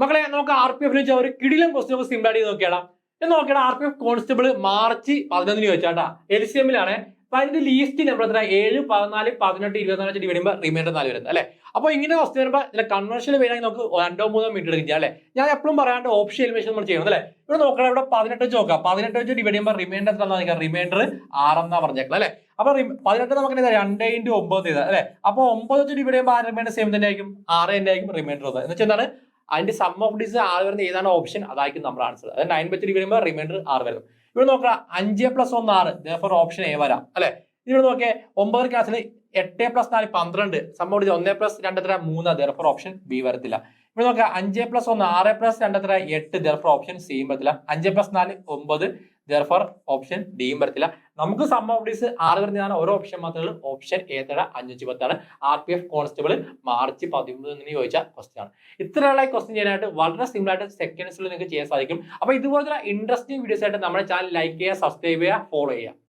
മക്കളെ നമുക്ക് RPF ഒരു കിടിലം ക്വസ്റ്റ്യൻ സിമ്പിൾ ആയിട്ട് നോക്കിയാടാ. നോക്കിയാൽ RPF കോൺസ്റ്റബിൾ മാർച്ച് 11 ചോദിച്ചാട്ടാ. LCM-ലാണ്. അപ്പൊ അതിന്റെ ലീസ്റ്റ് നമ്പർ എത്ര? 7, 14, 18, 24 ഡിവൈഡ് ചെയ്യുമ്പോൾ റിമൈൻഡർ 4 വരുന്നത് അല്ലെ. അപ്പൊ ഇങ്ങനെ ക്വസ്റ്റ്യൻ വരുമ്പോൾ ഇതിലെ കൺവെൻഷനിൽ വരികയാണെങ്കിൽ നമുക്ക് 2-3 മിനിറ്റ് എടുക്കും ചെയ്യാം അല്ലെ. ഞാൻ എപ്പോഴും പറയാണ്ട് ഓപ്ഷൻ എലിമിനേഷൻ നമ്മൾ ചെയ്യണം അല്ലെ. ഇവിടെ നോക്കണം, ഇവിടെ 18 വെച്ച് നോക്കാം. 18 വെച്ച് ഡിവൈഡ് ചെയ്യുമ്പോൾ റിമൈൻഡർ എത്ര? റിമൈൻഡർ 6 എന്നാ പറഞ്ഞേക്കണം അല്ലെ. അപ്പൊ 18 നമുക്ക് 2 × 9 അല്ലെ. അപ്പൊ 9 വെച്ച് ഡിവൈഡ് ചെയ്യുമ്പോൾ റിമൈൻഡർ സെയിം തന്നെ ആയിരിക്കും, 6 തന്നെ ആയിരിക്കും റിമൈൻഡർ. എന്ന് വെച്ചാൽ എന്താണ് അതിന്റെ സം ഓഫ് ഡിസ് 6 വരുന്ന ഏതാണ് ഓപ്ഷൻ, അതായിരിക്കും നമ്മുടെ ആൻസർ. അതായത് 9 വെച്ച് ഡിവൈഡ് ചെയ്യുമ്പോൾ റിമൈൻഡർ 6 വരും. ഇവിടെ നോക്കാം 5 + 1 6, therefore ഓപ്ഷൻ എ വരാം അല്ലെ. ഇവിടെ നോക്കിയേ 9 ക്ലാസ്സിൽ 8 + 4 12, സം ഓഫ് ഡിസ് 1 + 2 എത്ര? 3, therefore ഓപ്ഷൻ ബി വരത്തില്ല. ഇവിടെ നോക്കാം 5 + 1 6 + 2 എത്ര? 8, therefore ഓപ്ഷൻ സിയും വരത്തില്ല. 5 + 4 9, therefore ഓപ്ഷൻ ഡിയും വരത്തില്ല. നമുക്ക് സം ഓഫ് ഡിസ് 6 വരുന്നതാണ് ഒരു ഓപ്ഷൻ മാത്രമേ. Option A 510 RPF constable March 13 ചോദിച്ച ക്വസ്റ്റ്യൻ ആണ്. ഇത്രയുള്ള ക്വസ്റ്റ്യൻ ചെയ്യാനായിട്ട് വളരെ സിമ്പിൾ ആയിട്ട് സെക്കൻഡ്സിൽ നിങ്ങൾക്ക് ചെയ്യാൻ സാധിക്കും. അപ്പൊ ഇതുപോലുള്ള ഇൻട്രസ്റ്റിംഗ് വീഡിയോസ് ആയിട്ട് നമ്മുടെ ചാനൽ ലൈക്ക് ചെയ്യുക, സബ്സ്ക്രൈബ് ചെയ്യുക, ഫോളോ ചെയ്യുക.